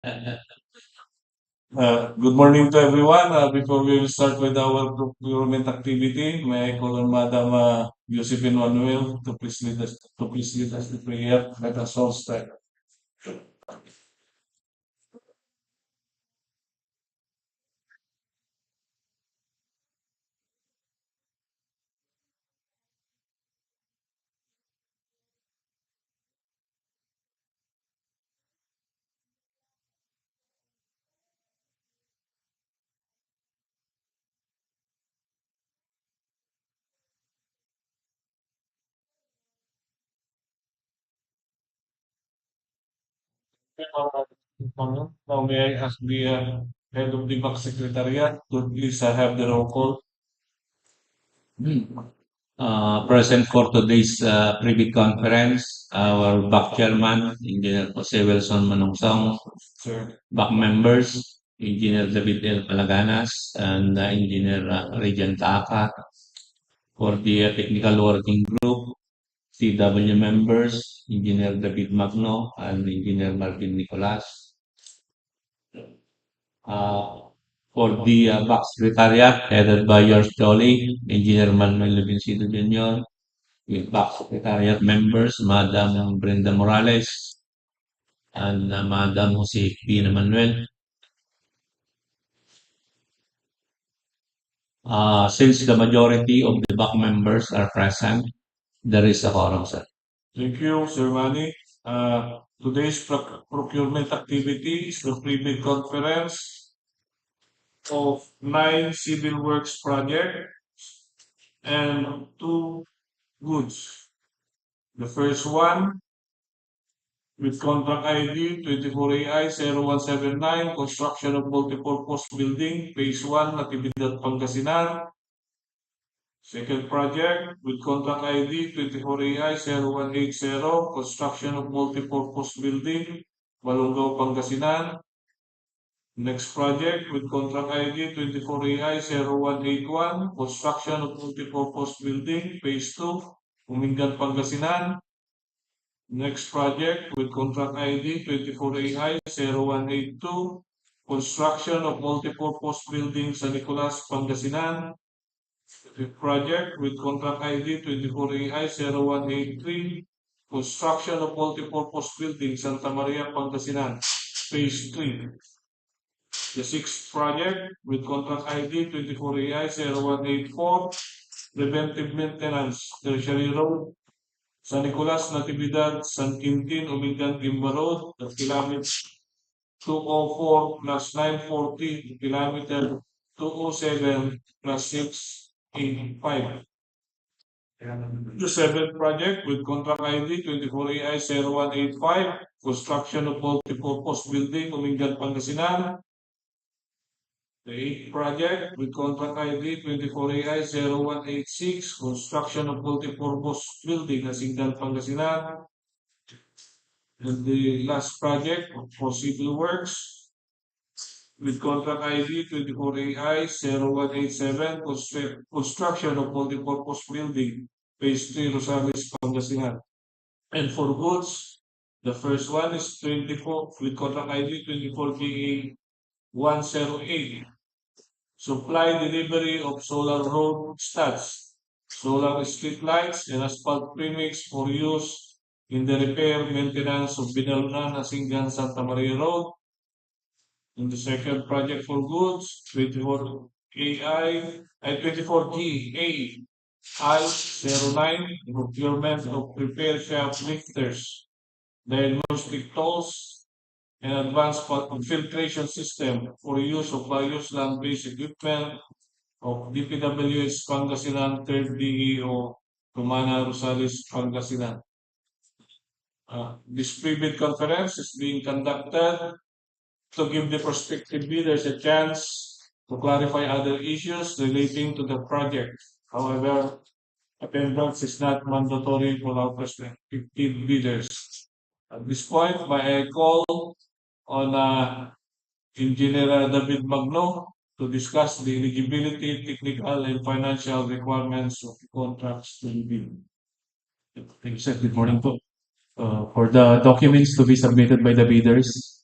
Good morning to everyone. Before we will start with our procurement activity, may I call on Madam Josephine Manuel to please lead us to prayer. Let us all start. Now may I ask the head of the back secretariat to please have the roll call. Present for today's privy conference, our back chairman, Engineer Jose Wilson Manungsong, Sir. back members, Engineer David L. Palaganas, and Engineer Regent Taaka. For the technical working group, CW members, Engineer David Magno and Engineer Marvin Nicolas. Uh, for the back secretariat, headed by yours truly, Engineer Manuel Levincido Jr., with back secretariat members, Madam Brenda Morales and Madam Jose P. Manuel. Since the majority of the back members are present, there is a quorum, sir. Thank you, Sir Manny. Today's procurement activity is the pre-bid conference of 9 civil works projects and 2 goods. The first one, with contract ID 24AI0179, construction of multipurpose building, phase 1, Natividad, Pangasinan. Second project, with contract ID 24AI0180, construction of multipurpose building, Balungao, Pangasinan. Next project, with contract ID 24AI0181, construction of multipurpose building, phase 2, Umingan, Pangasinan. Next project, with contract ID 24AI0182, construction of multipurpose building sa Nicolas, Pangasinan. Fifth project, with contract ID 24AI0183, construction of multipurpose building Santa Maria, Pangasinan, phase 3. The sixth project, with contract ID 24AI0184, preventive maintenance, Tertiary Road, San Nicolas-Natividad-Sn, Quintin-Umingan-Guimba Road, at kilometer 204 plus 940, kilometer 207 plus 685. The seventh project, with contract ID 24AI0185, construction of multipurpose building, Umingan, Pangasinan. The eighth project, with contract ID 24AI0186, construction of multipurpose building, Asingan, Pangasinan. And the last project for civil works, with contract ID 24AI0187, construction of multipurpose building, phase 3, Rosales, Pangasinan. And for goods, the first one is 24, with contract ID 24GA108, supply delivery of solar road studs, solar street lights, and asphalt premix for use in the repair maintenance of Binalonan-Asingan-Santa Maria Road. In the second project for goods, 24GA09, procurement of repair shaft lifters, diagnostic tools, and advanced filtration system for use of various land-based equipment of DPWH Pangasinan, 3rd DEO, Romana, Rosales, Pangasinan. This pre-bid conference is being conducted to give the prospective bidders a chance to clarify other issues relating to the project. However, attendance is not mandatory for our prospective bidders. At this point, may I call on Engineer David Magno to discuss the eligibility, technical, and financial requirements of the contracts to be bid. Thank you, sir. Good morning po. For the documents to be submitted by the bidders,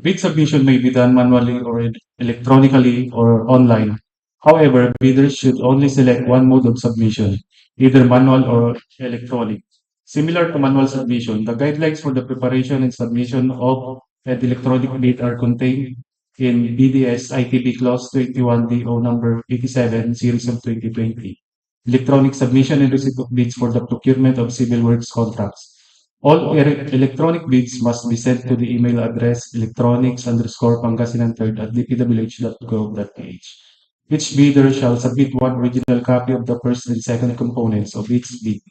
Bid submission may be done manually or electronically or online. However, bidders should only select one mode of submission, either manual or electronic. Similar to manual submission, the guidelines for the preparation and submission of an electronic bid are contained in BDS ITB Clause 21 DO number 87 series of 2020. Electronic submission and receipt of bids for the procurement of civil works contracts. All electronic bids must be sent to the email address electronics_Pangasinan3@dpwh.gov.ph. Each bidder shall submit one original copy of the first and second components of each bid.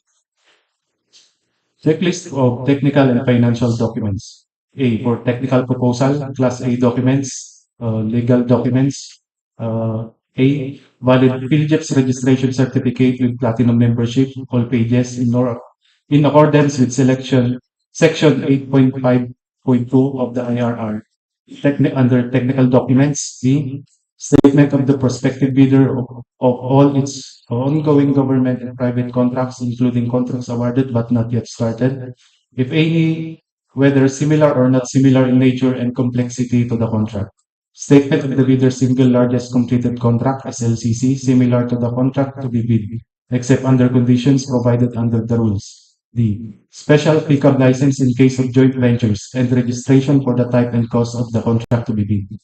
Checklist of technical and financial documents. A. For technical proposal, Class A documents, legal documents. A. Valid PhilJEPS registration certificate with platinum membership, all pages in accordance with Section 8.5.2 of the IRR. Under technical documents, B. Statement of the prospective bidder of all its ongoing government and private contracts, including contracts awarded but not yet started, if any, whether similar or not similar in nature and complexity to the contract. Statement of the bidder's single largest completed contract, SLCC, similar to the contract to be bid, except under conditions provided under the rules. D. Special pickup license in case of joint ventures and registration for the type and cost of the contract to be bid.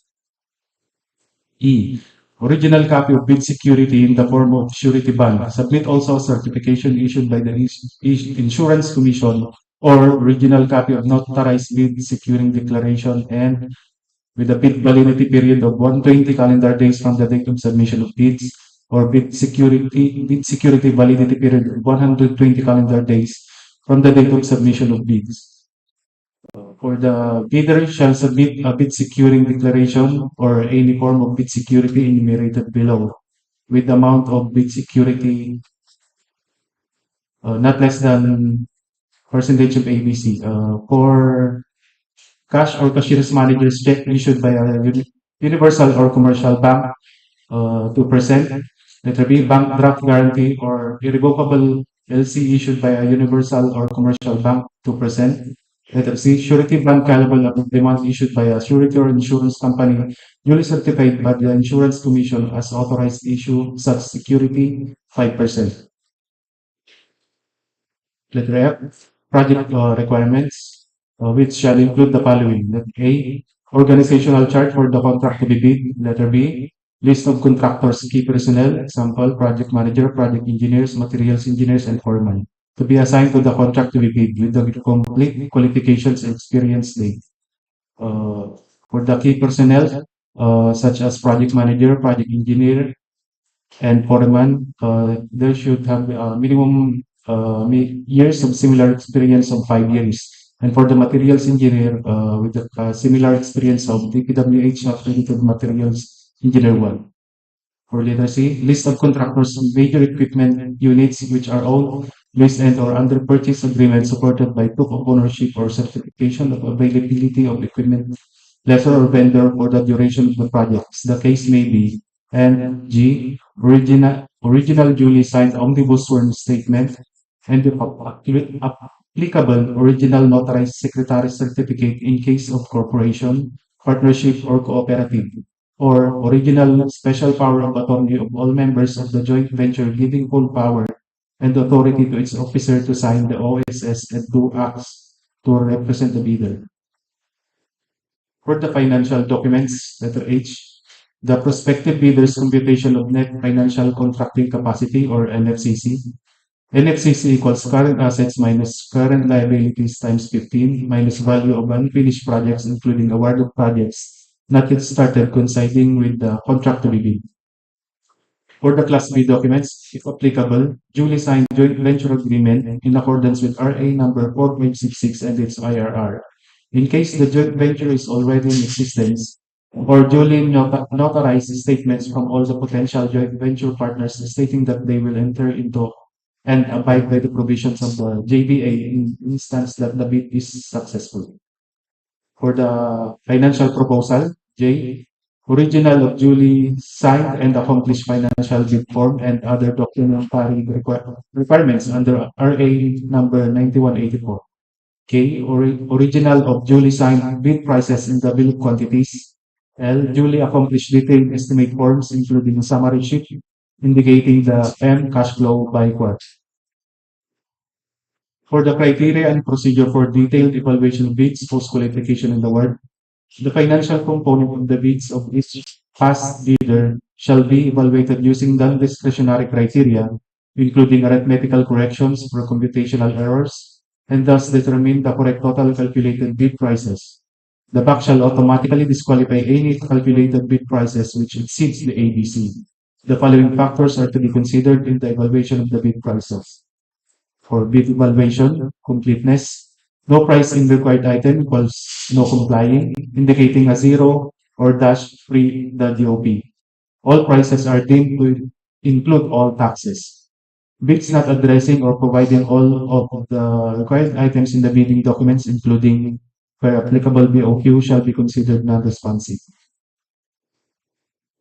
E. Original copy of bid security in the form of surety bond. Submit also a certification issued by the Insurance Commission or original copy of notarized bid securing declaration and with a bid validity period of 120 calendar days from the date of submission of bids or bid security validity period of 120 calendar days from the date of submission of bids. For the bidder shall submit a bid securing declaration or any form of bid security enumerated below with the amount of bid security not less than percentage of ABC. For cash or cashier's manager's check issued by a universal or commercial bank, 2%. Letter B, bank draft guarantee or irrevocable LC issued by a universal or commercial bank, 2%. Letter C, surety bond payable upon demand issued by a surety or insurance company duly certified by the Insurance Commission as authorized to issue such security, 5%. Letter F, project requirements, which shall include the following. Letter A, organizational chart for the contract to be bid. Letter B, list of contractors, key personnel, example, project manager, project engineers, materials engineers, and foreman, to be assigned to the contract to be bid with the complete qualifications and experience date. For the key personnel, such as project manager, project engineer, and foreman, they should have minimum years of similar experience of 5 years. And for the materials engineer, with the similar experience of DPWH accredited materials engineer 1. For letter C, list of contractors and major equipment units which are owned, leased and or under purchase agreement supported by proof of ownership or certification of availability of equipment, lessor or vendor for the duration of the project, as the case may be. And G, original duly signed omnibus sworn statement and the applicable original notarized secretary certificate in case of corporation, partnership, or cooperative, or original special power of attorney of all members of the joint venture giving full power and authority to its officer to sign the OSS and do acts to represent the bidder. For the financial documents, letter H, the prospective bidder's computation of net financial contracting capacity or NFCC. NFCC equals current assets minus current liabilities times 15 minus value of unfinished projects including awarded projects not yet started coinciding with the contract to be bid. For the Class B documents, if applicable, duly signed joint venture agreement in accordance with RA number 4566 and its IRR. In case the joint venture is already in existence, or duly notarized statements from all the potential joint venture partners stating that they will enter into and abide by the provisions of the JVA in instance that the bid is successful. For the financial proposal, J, original of duly signed and accomplished financial bid form and other documentary requirements under RA number 9184. K. Original of duly signed bid prices in the bill of quantities. L. Duly accomplished detailed estimate forms, including a summary sheet indicating the M cash flow by quarter. For the criteria and procedure for detailed evaluation of bids, post-qualification and award, the financial component of the bids of each past bidder shall be evaluated using non-discretionary criteria, including arithmetical corrections for computational errors, and thus determine the correct total calculated bid prices. The BAC shall automatically disqualify any calculated bid prices which exceeds the ABC. The following factors are to be considered in the evaluation of the bid prices. For bid evaluation, completeness, no price in required item equals no complying, indicating a zero or dash free the DOP. All prices are deemed to include all taxes. Bids not addressing or providing all of the required items in the bidding documents, including where applicable BOQ, shall be considered non-responsive.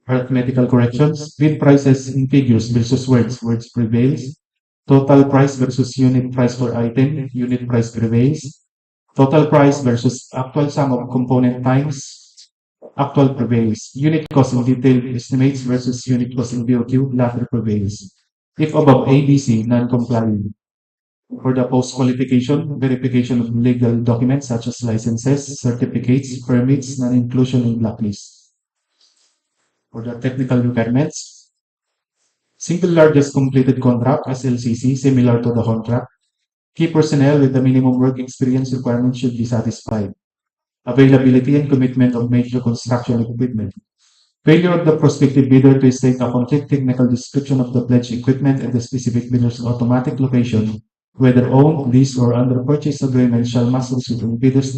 Arithmetical corrections, bid prices in figures versus words prevails. Total price versus unit price per item, unit price prevails. Total price versus actual sum of component times, actual prevails. Unit cost in detailed estimates versus unit cost in BOQ, latter prevails. If above ABC, non-compliant. For the post-qualification, verification of legal documents such as licenses, certificates, permits, non-inclusion in blacklist. For the technical requirements, single largest completed contract, SLCC, similar to the contract. Key personnel with the minimum work experience requirement should be satisfied. Availability and commitment of major construction equipment. Failure of the prospective bidder to state a complete technical description of the pledged equipment and the specific bidder's automatic location, whether owned, leased, or under purchase agreement, shall must result in bidder's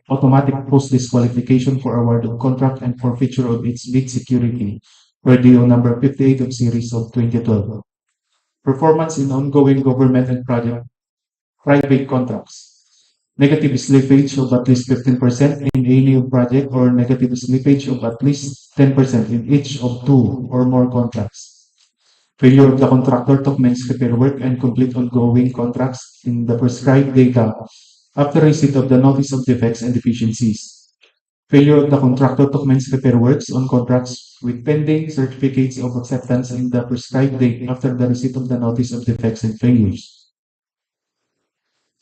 automatic post-disqualification for award of contract and forfeiture of its bid security, per DEO number 58 of series of 2012. Performance in ongoing government and private contracts. Negative slippage of at least 15% in any project or negative slippage of at least 10% in each of two or more contracts. Failure of the contractor to commence repair work and complete ongoing contracts in the prescribed data after receipt of the notice of defects and deficiencies. Failure of the contractor to commence repair works on contracts with pending certificates of acceptance in the prescribed date after the receipt of the notice of defects and failures.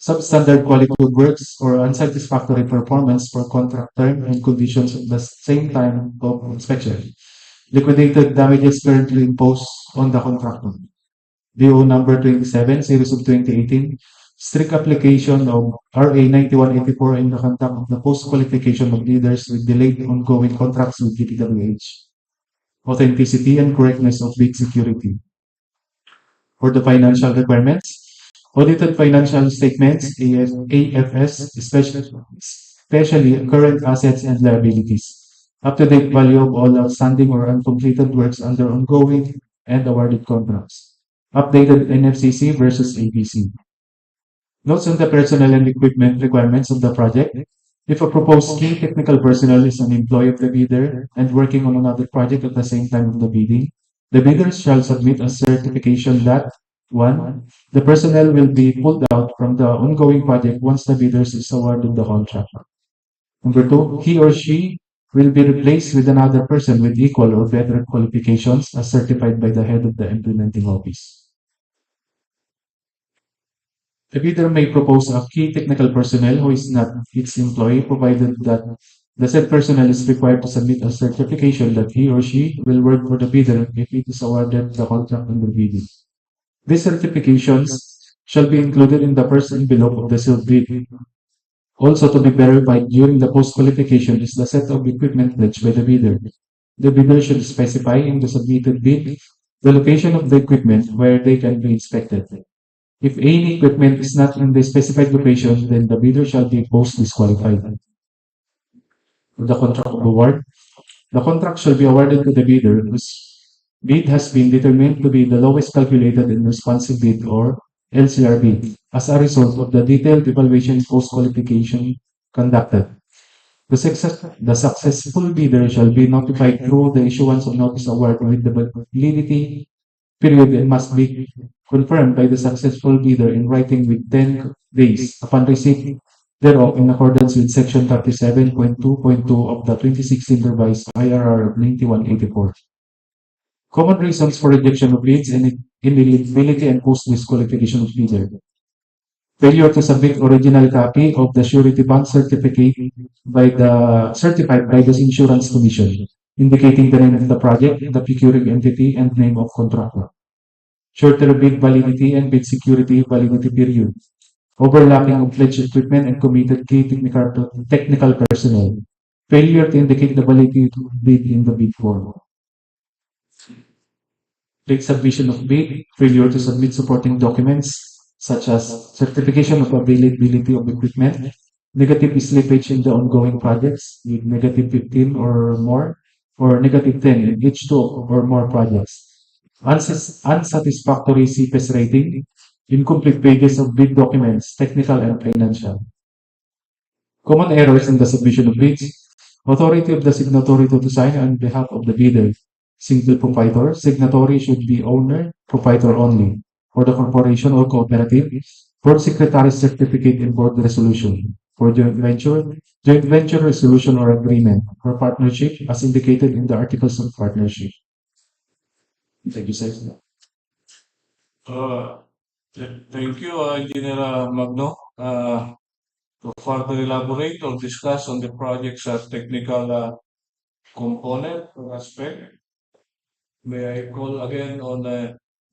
Substandard quality of works or unsatisfactory performance for contract term and conditions at the same time of inspection. Liquidated damages currently imposed on the contractor. DO number 27, series of 2018. Strict application of RA 9184 in the conduct of the post-qualification of leaders with delayed ongoing contracts with DPWH. Authenticity and correctness of bid security. For the financial requirements, audited financial statements, AFS, especially current assets and liabilities. Up-to-date value of all outstanding or uncompleted works under ongoing and awarded contracts. Updated NFCC versus ABC. Notes on the personnel and equipment requirements of the project. If a proposed key technical personnel is an employee of the bidder and working on another project at the same time of the bidding, the bidders shall submit a certification that 1. The personnel will be pulled out from the ongoing project once the bidders is awarded the contract. Number 2, he or she will be replaced with another person with equal or better qualifications as certified by the head of the implementing office. The bidder may propose a key technical personnel who is not its employee, provided that the said personnel is required to submit a certification that he or she will work for the bidder if it is awarded the contract under bidding. These certifications shall be included in the first envelope of the sealed bid. Also to be verified during the post-qualification is the set of equipment pledged by the bidder. The bidder should specify in the submitted bid the location of the equipment where they can be inspected. If any equipment is not in the specified location, then the bidder shall be post-disqualified. For the contract award, the contract shall be awarded to the bidder whose bid has been determined to be the lowest calculated and responsive bid or LCRB as a result of the detailed evaluation post-qualification conducted. The successful bidder shall be notified through the issuance of notice award with the validity period and must be confirmed by the successful bidder in writing with 10 days upon receipt thereof in accordance with Section 37.2.2 of the 2016 revised IRR of 9184. Common reasons for rejection of bids and ineligibility and post-disqualification of bidder. Failure to submit original copy of the surety bond certificate certified by the Insurance Commission, indicating the name of the project, the procuring entity, and name of contractor. Shorter bid validity and bid security validity period. Overlapping of pledged equipment and committed key technical personnel. Failure to indicate the validity of bid in the bid form. Late submission of bid, failure to submit supporting documents such as certification of availability of equipment, negative slippage in the ongoing projects with negative 15 or more, or negative 10 in each two or more projects. Unsatisfactory CPES rating, incomplete pages of bid documents, technical and financial. Common errors in the submission of bids, authority of the signatory to sign on behalf of the bidder. Single proprietor, signatory should be owner, proprietor only. For the corporation or cooperative, board secretary certificate and board resolution. For joint venture resolution or agreement. For partnership, as indicated in the articles of partnership. Thank you, sir. Thank you, Engineer Magno. To further elaborate or discuss on the project's technical component or aspect, may I call again on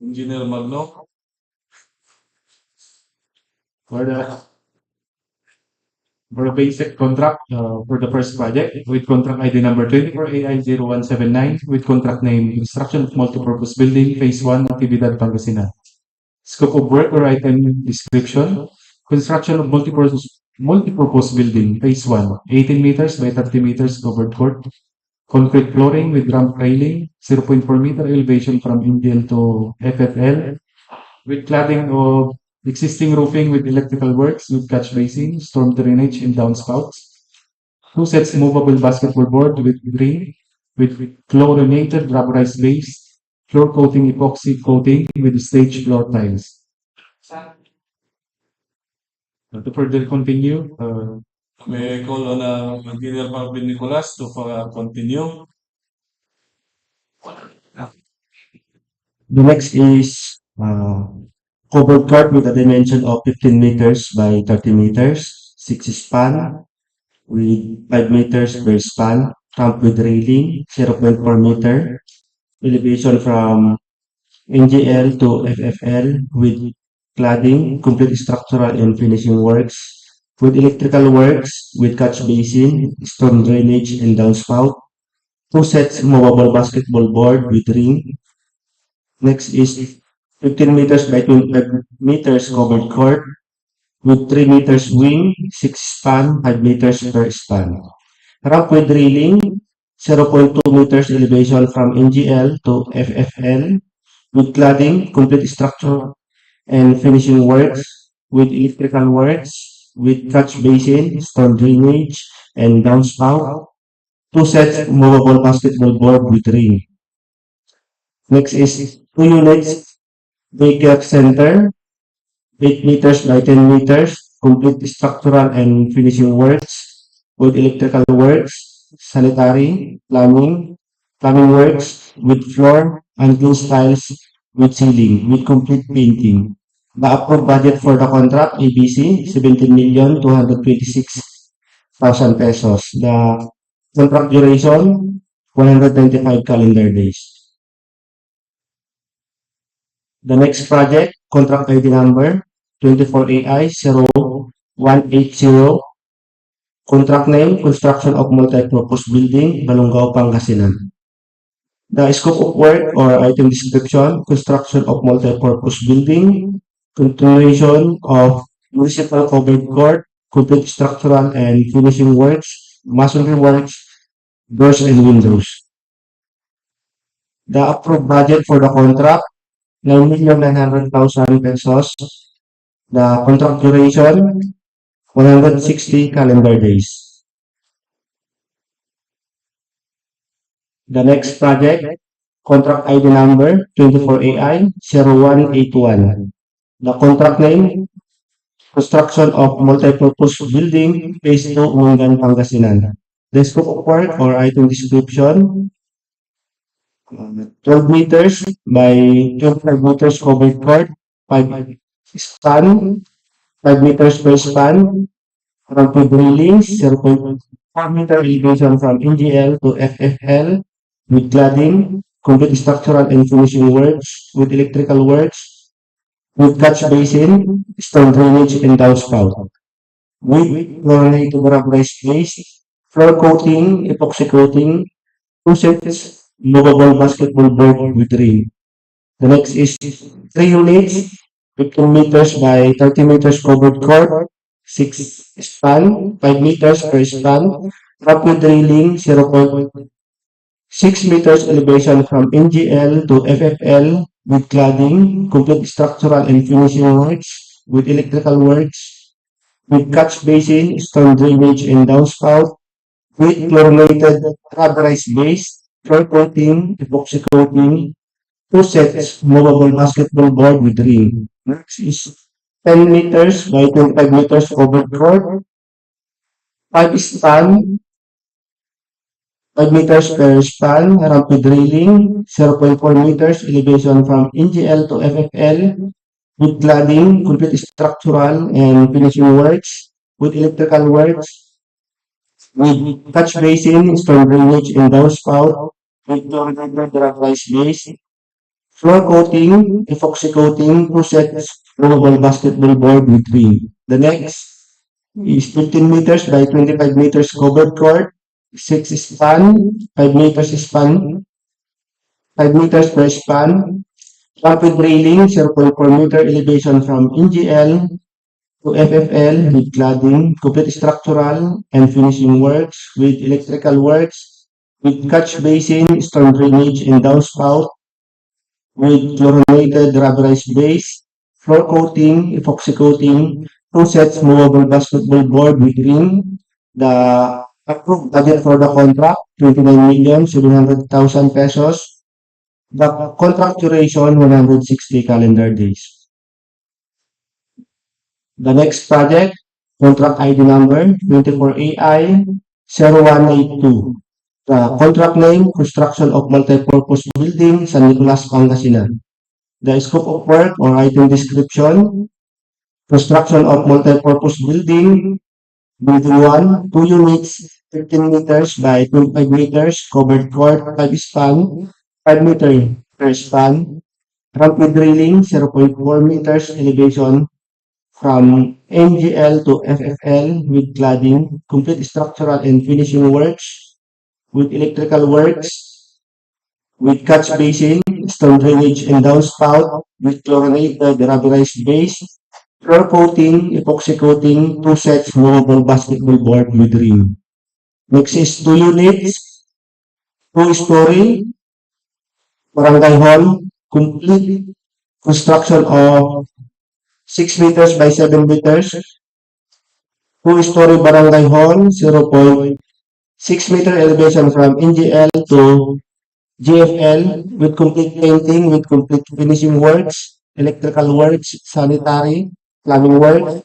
Engineer Magno? For the basic contract for the first project with contract ID number 24AI0179 with contract name Construction of Multipurpose Building Phase 1 Natividad Pangasinan. Scope of work or item description, construction of multipurpose building Phase 1, 18 meters by 30 meters covered court, concrete flooring with ramp railing, 0.4 meter elevation from MDL to FFL, with cladding of existing roofing with electrical works with catch basin, storm drainage, and downspouts. 2 sets movable basketball board with ring with chlorinated rubberized base, floor coating epoxy coating with stage floor tiles. To further continue, may I call on Engineer Marvin Nicolas to continue? The next is covered court with a dimension of 15 meters by 30 meters, 6 span with 5 meters per span, ramp with railing, 0.4 meter, elevation from NGL to FFL with cladding, complete structural and finishing works, with electrical works, with catch basin, storm drainage and downspout, 2 sets movable basketball board with ring. Next is 15 meters by 25 meters covered court with 3 meters wing, 6 span, 5 meters per span. Ramp with railing, 0.2 meters elevation from NGL to FFL with cladding, complete structure and finishing works with electrical works with catch basin, storm drainage and downspout. 2 sets movable basketball board with ring. Next is 2 units daycare center, 8 meters by 10 meters, complete structural and finishing works with electrical works, sanitary, plumbing works with floor and closed tiles with ceiling with complete painting. The approved budget for the contract ABC 17,226,000 pesos. The contract duration 195 calendar days. The next project, contract ID number 24AI0180, contract name, construction of multi-purpose building, Balungao, Pangasinan. The scope of work or item description, construction of multi-purpose building, continuation of municipal covered court, complete structural and finishing works, masonry works, doors and windows. The approved budget for the contract 9,900,000 pesos. The contract duration 160 calendar days. The next project, contract ID number 24AI0181. The contract name, construction of multipurpose building, phase 2, Umingan, Pangasinan. The scope of work or item description, 12 meters by 25 meters covered court, 5 span, 5 meters per span, ramp railings, 0.4 meter elevation from NGL to FFL with cladding, complete structural and finishing works with electrical works, with catch basin, storm drainage, and downspout. With chlorinated rubberized base, floor coating, epoxy coating, 2 sets movable basketball board with ring. The next is 3 units, 15 meters by 30 meters covered court, 6 span, 5 meters per span, rapid railing, 0.6 meters elevation from NGL to FFL with cladding, complete structural and finishing works with electrical works, with catch basin, storm drainage, and downspout, with chlorinated rubberized base, floor coating, epoxy coating, 2 sets movable basketball board with ring. Next is 10 meters by 25 meters covered court, 5 span, 5 meters per span, ramp with railing, 0.4 meters elevation from NGL to FFL, with cladding, complete structural and finishing works, with electrical works, with catch basin, storm drainage, and downspout, with chlorinated rubberized base, floor coating, epoxy coating, 2 sets movable basketball board with ring. The next is 15 meters by 25 meters covered court, 6 span, 5 meters span, 5 meters per span, rapid railing, 0.4 meter elevation from NGL to FFL with cladding, complete structural and finishing works with electrical works, with catch basin, storm drainage, and downspout, with chlorinated rubberized base, floor coating, epoxy coating, 2 sets movable basketball board with ring. The approved budget for the contract, 29,700,000 pesos. The contract duration, 160 calendar days. The next project, contract ID number 24AI 0182. The contract name, construction of multipurpose building, San Nicolas, Pangasinan. The scope of work or item description, construction of multipurpose building, building 1, 2 units, 15 meters by 25 meters, covered court, 5 span, 5 meter per span, ramp with railing, 0.4 meters elevation from NGL to FFL with cladding, complete structural and finishing works, with electrical works, with catch basin, storm drainage, and downspout, with chlorinated rubberized base, floor coating, epoxy coating, 2 sets movable basketball board with ring. Next is 2 units, 2-story, barangay hall, complete construction of 6 meters by 7 meters, 2-story barangay hall, 0.6 meter elevation from NGL to GFL with complete painting, with complete finishing works, electrical works, sanitary, plumbing works,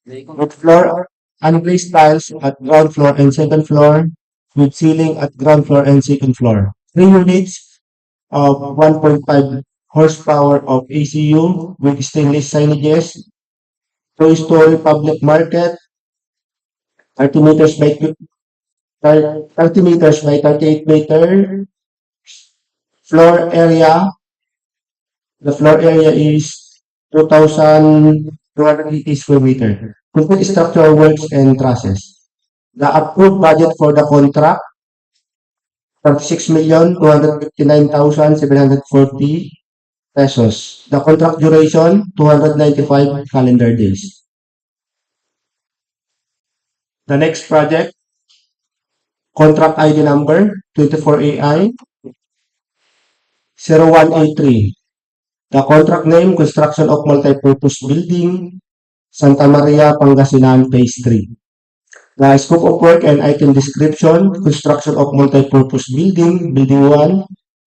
with floor unplaced tiles at ground floor and second floor, with ceiling at ground floor and second floor. 3 units of 1.5 horsepower of ACU with stainless signages, 2-story public market, 30 meters by 38 meter floor area. The floor area is 2,280 square meter. Complete structural works and trusses. The approved budget for the contract, 36,259,740 pesos. The contract duration, 295 calendar days. The next project, contract ID number 24AI 0183. The contract name, construction of multipurpose building, Santa Maria, Pangasinan, phase 3. The scope of work and item description, construction of multipurpose building, building 1,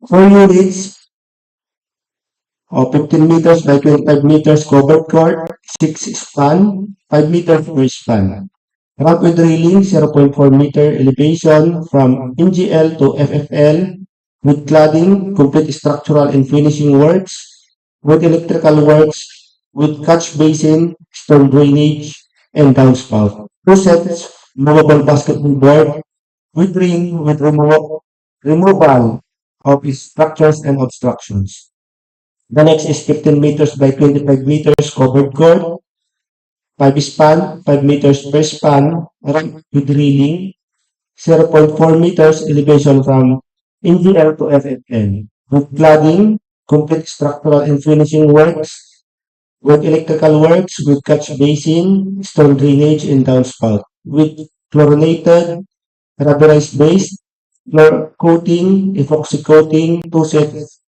4 units, of 15 meters by 25 meters covered court, 6 span, 5 meters per span. Ramp with railing, 0.4 meter elevation from NGL to FFL, with cladding, complete structural and finishing works, with electrical works, with catch basin, storm drainage, and downspout. 2 sets, movable basketball board, with ring, with removal of structures and obstructions. The next is 15 meters by 25 meters covered court, 5 span, 5 meters per span, ramp with railing, 0.4 meters elevation from NGL to FFL, with cladding, complete structural and finishing works, with electrical works, with catch basin, storm drainage, and downspout, with chlorinated, rubberized base, floor coating, epoxy coating, 2 sets,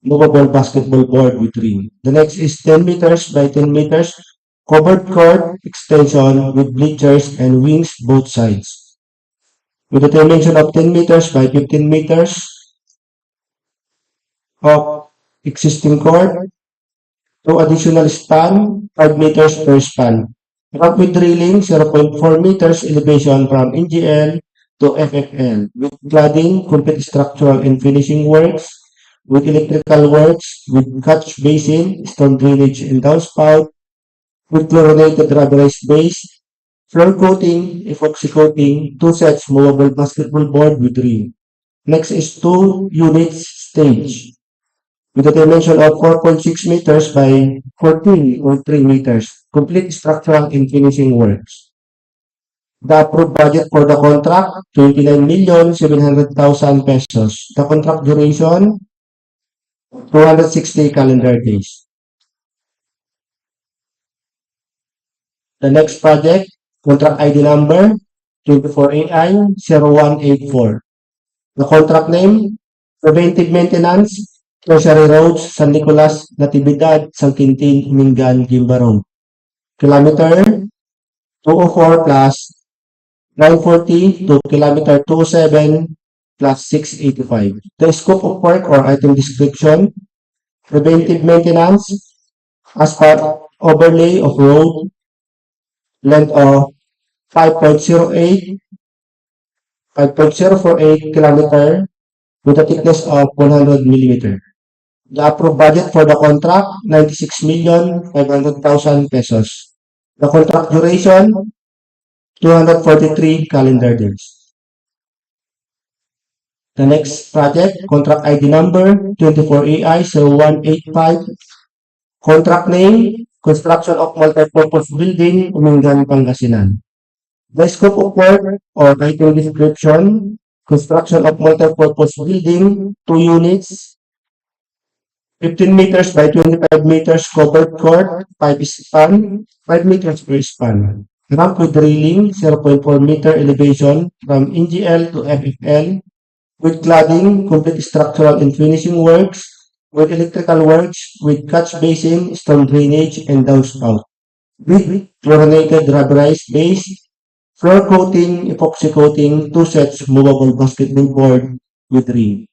movable basketball board with ring. The next is 10 meters by 10 meters, covered court extension with bleachers and wings both sides. With a dimension of 10 meters by 15 meters of existing court, 2 additional span, 5 meters per span. Ramp with railing, 0.4 meters elevation from NGL to FFL, with cladding, complete structural and finishing works, with electrical works, with catch basin, storm drainage and downspout, with chlorinated rubberized base, floor coating, epoxy coating, 2 sets movable basketball board with ring. Next is 2 units stage, with a dimension of 4.6 meters by 14.3 meters, complete structural and finishing works. The approved budget for the contract, 29,700,000 pesos. The contract duration, 260 calendar days. The next project, contract ID number 24AI0184. The contract name, Preventive Maintenance, Tertiary Roads, San Nicolas-Natividad-Sn, Quintin-Umingan-Guimba Road. Kilometer 204 plus 940 to kilometer 27 plus 685. The scope of work or item description, preventive maintenance, asphalt overlay of road, length of 5.08 kilometer with a thickness of 100 millimeter. The approved budget for the contract, 96,500,000 pesos. The contract duration, 243 calendar days. The next project, contract ID number 24AI0185. Contract name, construction of multipurpose building, Umingan, Pangasinan. The scope of work or item description, construction of multipurpose building, 2 units, 15 meters by 25 meters covered court, 5 span, 5 meters per span. Ramp with railing, 0.4 meter elevation from NGL to FFL, with cladding, complete structural and finishing works, with electrical works, with catch basin, storm drainage, and downspout, with chlorinated rubberized base, floor coating, epoxy coating, 2 sets movable basketball board with ring.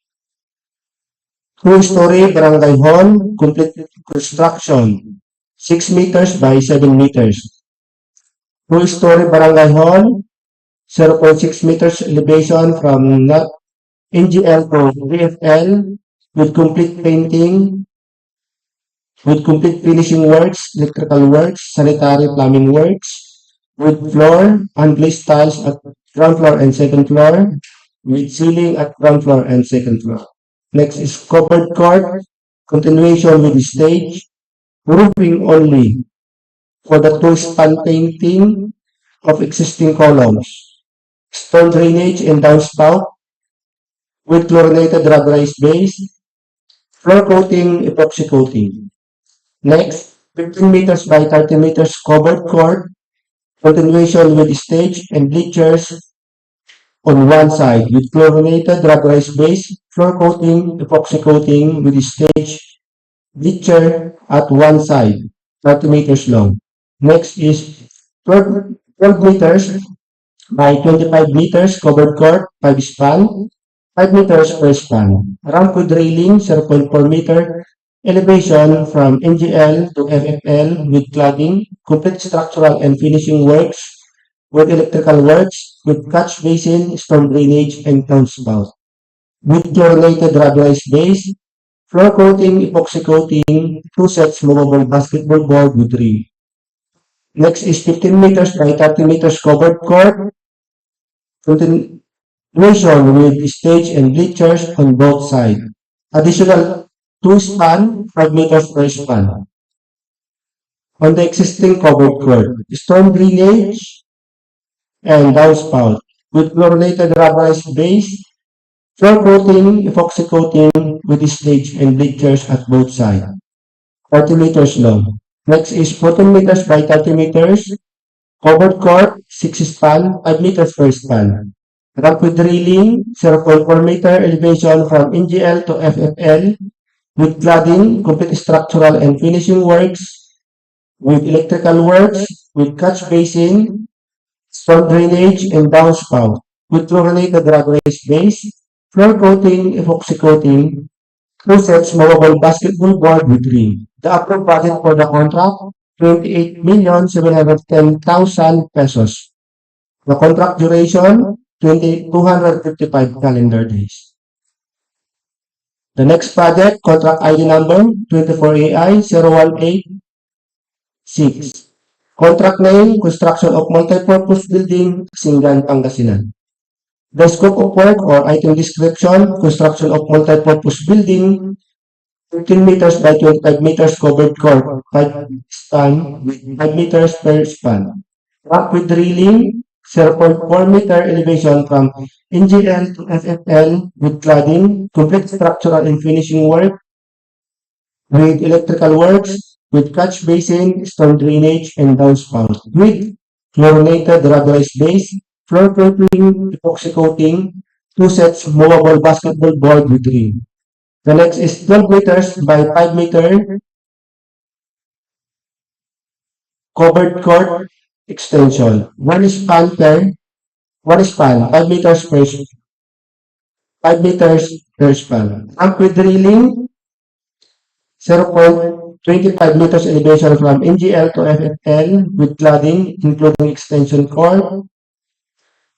2-story barangay hall, complete construction, 6 meters by 7 meters. 2-story barangay hall, 0.6 meters elevation from NGL to VFL, with complete painting, with complete finishing works, electrical works, sanitary plumbing works, with floor, unglazed tiles at ground floor and second floor, with ceiling at ground floor and second floor. Next is covered court, continuation with the stage, roofing only for the 2-span painting of existing columns, storm drainage and downspout, with chlorinated rubberized base, floor coating, epoxy coating. Next, 15 meters by 30 meters covered court, continuation with stage and bleachers on one side with chlorinated rubberized base, floor coating, epoxy coating with stage, bleacher at one side, 30 meters long. Next is 12 meters by 25 meters covered court, 5 span, 5 meters per span. Ramp with railing, 0.4 meter elevation from NGL to FFL with cladding, complete structural and finishing works with electrical works, with catch basin, storm drainage, and downspout, with chlorinated rubberized base, floor coating, epoxy coating, 2 sets movable basketball board with rim. Next is 15 meters by 30 meters covered court, continuation with stage and bleachers on both sides. Additional 2 span, 5 meters per span. On the existing covered court, storm drainage and downspout with chlorinated rubberized base, floor coating, epoxy coating with stage and bleachers at both sides. 40 meters long. Next is 14 meters by 30 meters. Covered court, 6 span, 5 meters per span. Ramp with drilling, 0.4 meter elevation from NGL to FFL with cladding, complete structural and finishing works, with electrical works, with catch basin, storm drainage, and downspout, with chlorinated rubberized base, floor coating, epoxy coating, 2 sets movable basketball board with rim. The approved budget for the contract, 28,710,000 pesos. The contract duration, 255 calendar days. The next project, contract ID number 24AI0186. Contract name, construction of multipurpose building, Singan, Pangasinan. The scope of work or item description, construction of multipurpose building, 15 meters by 25 meters covered court, 5 span with 5 meters per span. Ramp with drilling, 0.4 meter elevation from NGL to FFL with cladding, complete structural and finishing work, with electrical works, with catch basin, storm drainage, and downspout, with chlorinated rubberized base, floor coating, epoxy coating, 2 sets movable basketball board with rim. The next is 12 meters by 5 meter covered court extension. 1 span, 5 meters per 5 meters per span. Ramp with drilling, 0.25 meters elevation from NGL to FFL with cladding, including extension cord,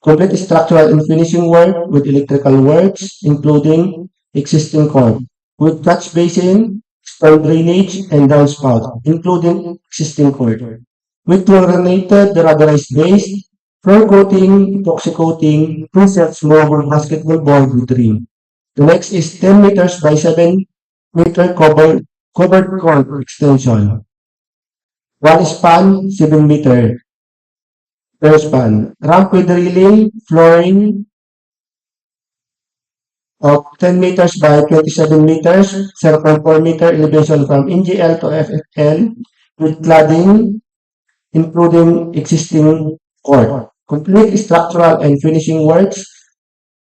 complete structural and finishing work with electrical works, including existing cord, with catch basin, storm drainage, and downspout, including existing cord, with chlorinated rubberized base, floor coating, epoxy coating, 2 sets movable basketball board with rim. The next is 10 meters by 7 meter covered court extension. 1 span, 7 meter per span. Ramp with drilling, flooring of 10 meters by 27 meters, 0.4 meter elevation from NGL to FFL with cladding, including existing court. Complete structural and finishing works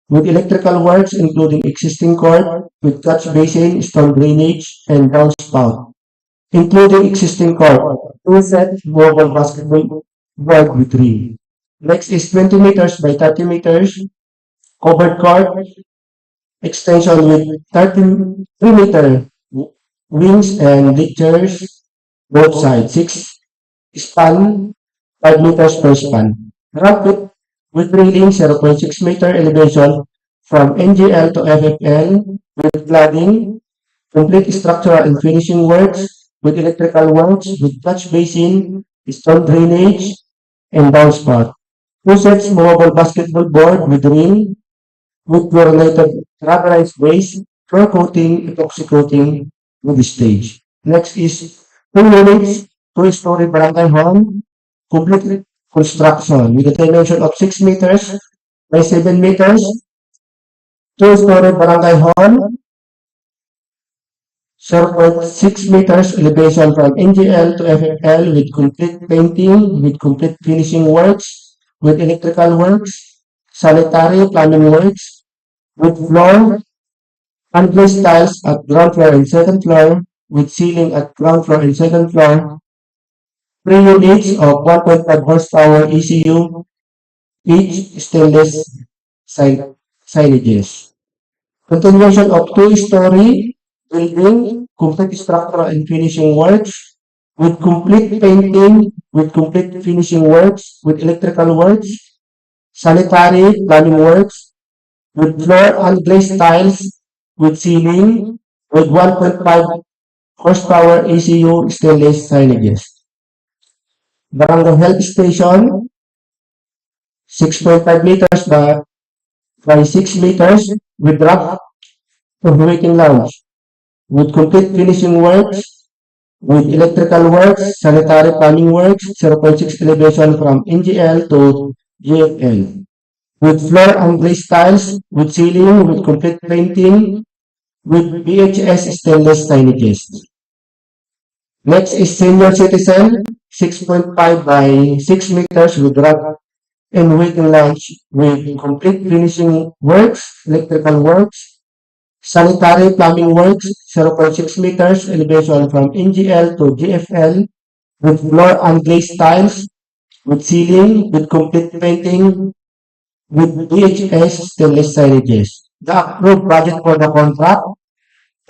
with electrical works, including existing court, with catch basin, storm drainage, and downspout, including existing court. 2 sets movable basketball board with rim. Next is 20 meters by 30 meters covered court extension with 3 meter wings and bleachers both sides. 6 span, 5 meters per span. Ramp with drilling, 0.6 meter elevation from NGL to FFL with cladding, complete structural and finishing works with electrical works, with catch basin, storm drainage, and downspout. 2 sets movable basketball board with rim, with chlorinated rubberized base, floor coating, epoxy coating with stage. Next is 2 units, 2-story barangay home, complete construction with a dimension of 6 meters by 7 meters, 2-story barangay home, 0.6 meters elevation from NGL to FFL with complete painting, with complete finishing works, with electrical works, sanitary plumbing works, with floor, unglazed tiles at ground floor and second floor, with ceiling at ground floor and second floor, 3 units of 1.5 horsepower ECU, each stainless signages. Continuation of 2-story building, complete structural and finishing works, with complete painting, with complete finishing works, with electrical works, sanitary, plumbing works, with floor and glazed tiles, with ceiling, with 1.5 horsepower ECU stainless signages. Barangay Health Station, 6.5 meters by 6 meters with rack of waiting lounge, with complete finishing works, with electrical works, sanitary plumbing works, 0.6 elevation from NGL to GFL, with floor and glazed tiles, with ceiling, with complete painting, with BHS stainless signages. Next is senior citizen, 6.5 by 6 meters with rack and waiting lounge, with complete finishing works, electrical works, sanitary plumbing works, 0.6 meters elevation from NGL to GFL, with floor and glazed tiles, with ceiling, with complete painting, with DHS stainless signages. The approved budget for the contract,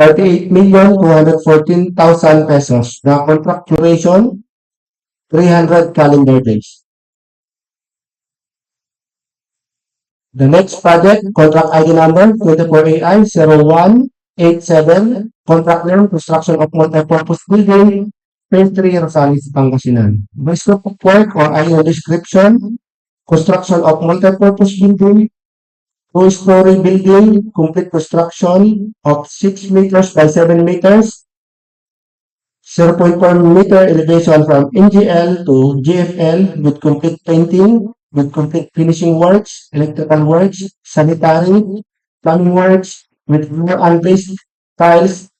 38,214,000 pesos. The contract duration, 300 calendar days. The next project, contract ID number 24AI0187, contract name, construction of multi-purpose building, Phase 3, Rosales, Pangasinan. By scope of work or IO description, construction of multi-purpose building, 2-story building, complete construction of 6 meters by 7 meters, 0.4 meter elevation from NGL to GFL with complete painting, with complete finishing works, electrical works, sanitary, plumbing works, with floor and glazed tiles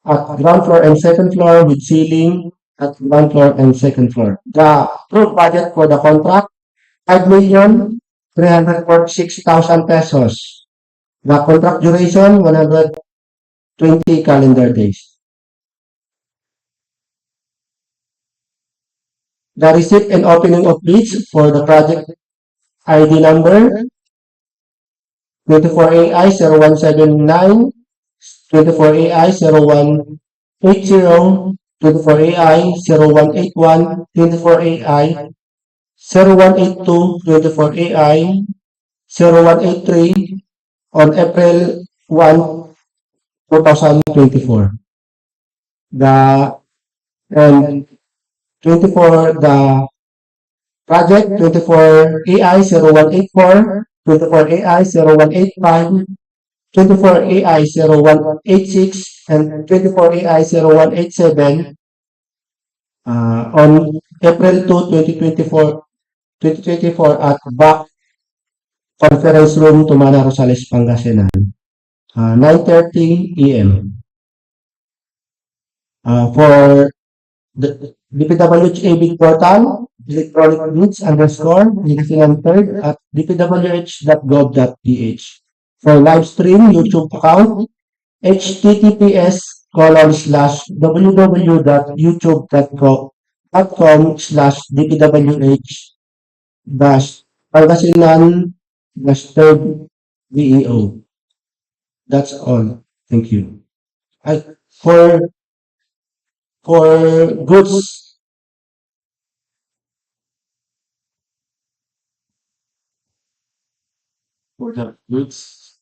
at ground floor and second floor, with ceiling at ground floor and second floor. The approved budget for the contract, 5,346,000 pesos. The contract duration, 120 calendar days. The receipt and opening of bids for the project ID number 24AI0179, 24AI0180, 24AI0181, 24AI0182, 24AI0183 on April 1, 2024. And 24, the project 24AI0184, 24AI0185, 24AI0186, and 24AI0187 on April 2, 2024 at BAC Conference Room, Tumana, Rosales, Pangasinan, 9:30 AM. For the DPWH bid portal, electronic bids _Pangasinan 3rd at dpwh.gov.ph. For live stream YouTube account, https://www.youtube.com/Pangasinan-3rd That's all. Thank you. For goods, For the goods,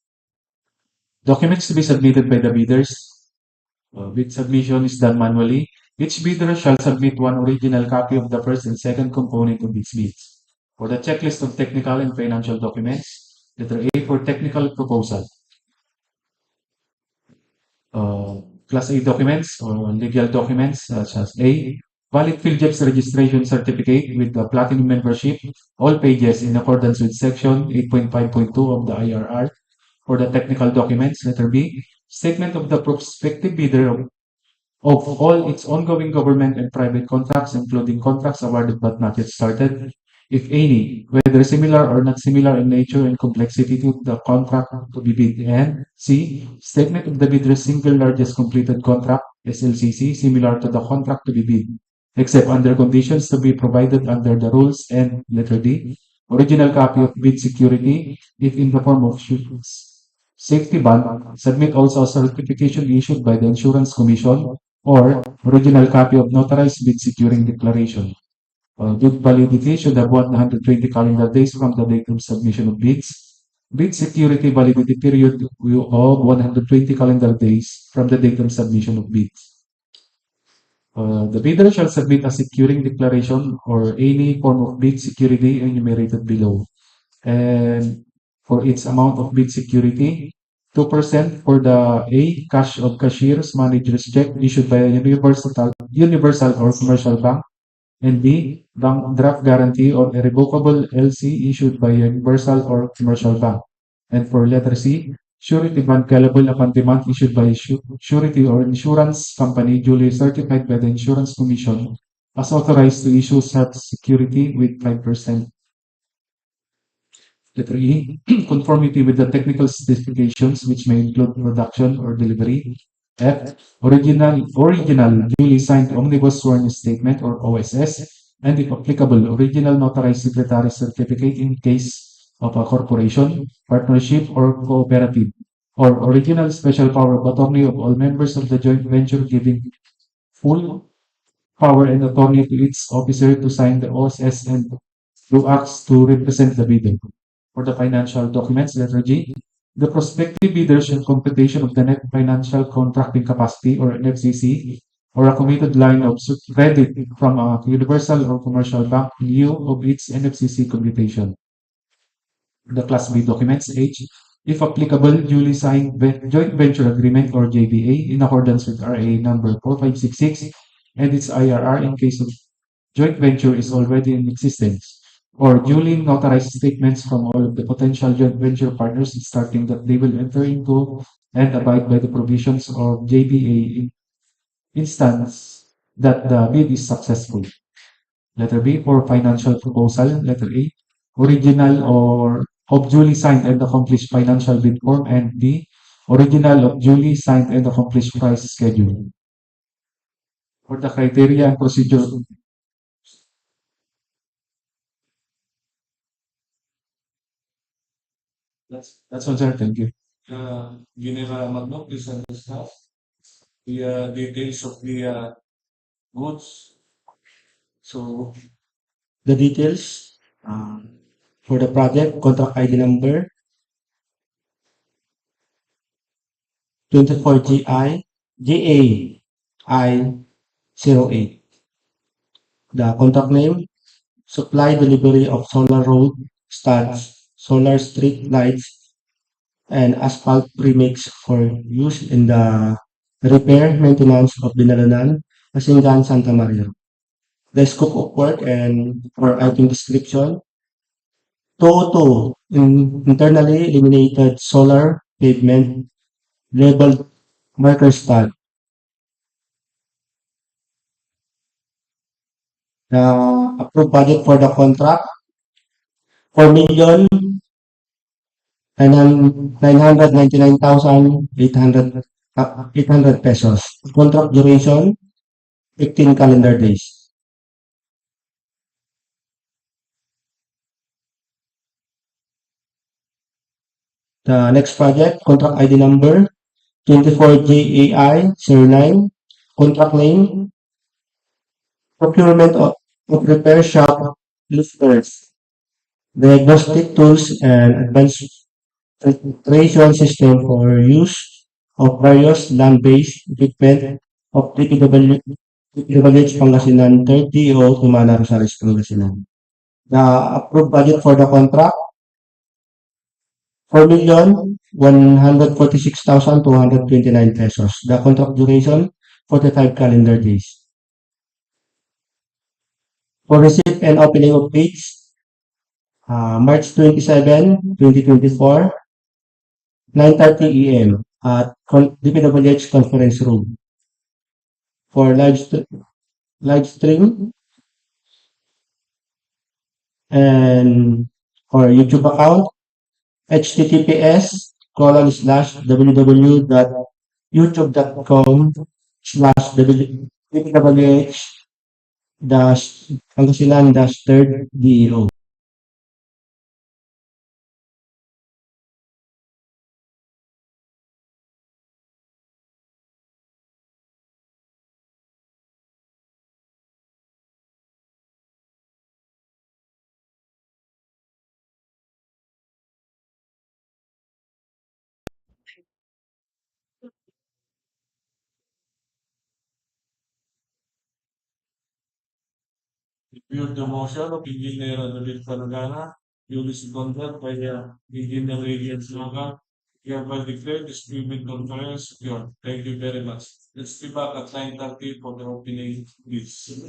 documents to be submitted by the bidders. Bid submission is done manually. Each bidder shall submit one original copy of the first and second component of its bids. For the checklist of technical and financial documents, letter A for technical proposal. Class A documents or legal documents such as A, valid PhilJEPS registration certificate with the platinum membership, all pages in accordance with section 8.5.2 of the IRR. For the technical documents, letter B, statement of the prospective bidder of all its ongoing government and private contracts, including contracts awarded but not yet started, if any, whether similar or not similar in nature and complexity to the contract to be bid. And C, statement of the bidder's single largest completed contract, SLCC, similar to the contract to be bid, except under conditions to be provided under the rules. And letter D, original copy of bid security, if in the form of Safety bond, submit also a certification issued by the Insurance Commission or original copy of notarized bid securing declaration. Bid validity should have 120 calendar days from the date of submission of bids. Bid security validity period of 120 calendar days from the date of submission of bids. The bidder shall submit a securing declaration or any form of bid security enumerated below. And for its amount of bid security, 2% for the A, cash of cashier's manager's check issued by a universal or commercial bank, and B, bank draft guarantee or irrevocable LC issued by a universal or commercial bank. And for letter C, surety bond callable upon demand issued by a surety or insurance company duly certified by the Insurance Commission as authorized to issue such security with 5%. Letter E, conformity with the technical specifications which may include production or delivery. F, original duly signed omnibus sworn statement or OSS, and if applicable, original notarized secretary certificate in case of a corporation, partnership, or cooperative, or original special power of attorney of all members of the joint venture giving full power and authority to its officer to sign the OSS and do acts to represent the bidder. For the financial documents, letter G, the prospective bidder shall computation of the net financial contracting capacity or NFCC or a committed line of credit from a universal or commercial bank in lieu of its NFCC computation. The Class B documents H, if applicable, duly signed joint venture agreement or JVA in accordance with RA number 4566 and its IRR in case of joint venture is already in existence, or duly notarized statements from all of the potential joint venture partners starting that they will enter into and abide by the provisions of JVA in instance that the bid is successful. Letter B, for financial proposal. Letter A, original or of duly signed and accomplished financial bid form, and B, original of duly signed and accomplished price schedule. For the criteria and procedure, that's one, sir. Thank you. General Magno, please discuss the details of the goods. So, the details for the project, contract ID number 24GI GAI08. The contract name, supply delivery of solar road studs, solar street lights, and asphalt premix for use in the repair maintenance of Binalonan-Asingan-Santa Maria. The scope of work and for item description, internally illuminated solar pavement labeled marker stud. The approved budget for the contract, 4,999,800 pesos. Contract duration, 15 calendar days. The next project, contract ID number 24JAI09, contract name, procurement of repair shop lifters, diagnostic tools, and advanced filtration system for use of various land-based equipment of DPWH Pangasinan, DEO, Tumana, Rosales, Pangasinan. The approved budget for the contract, 4,146,229 pesos. The contract duration, 45 calendar days. For receipt and opening of bids, March 27, 2024, 9:30 a.m. at DPWH Conference Room. For live stream and for YouTube account, https://www.youtube.com/Pangasinan-3DEO. Reviewed the motion of Engineer David Panagana, duly seconded by Engineer Lilian Slogan. Hereby declare this Premix conference secured. Thank you very much. Let's be back at 9:30 for the opening, please.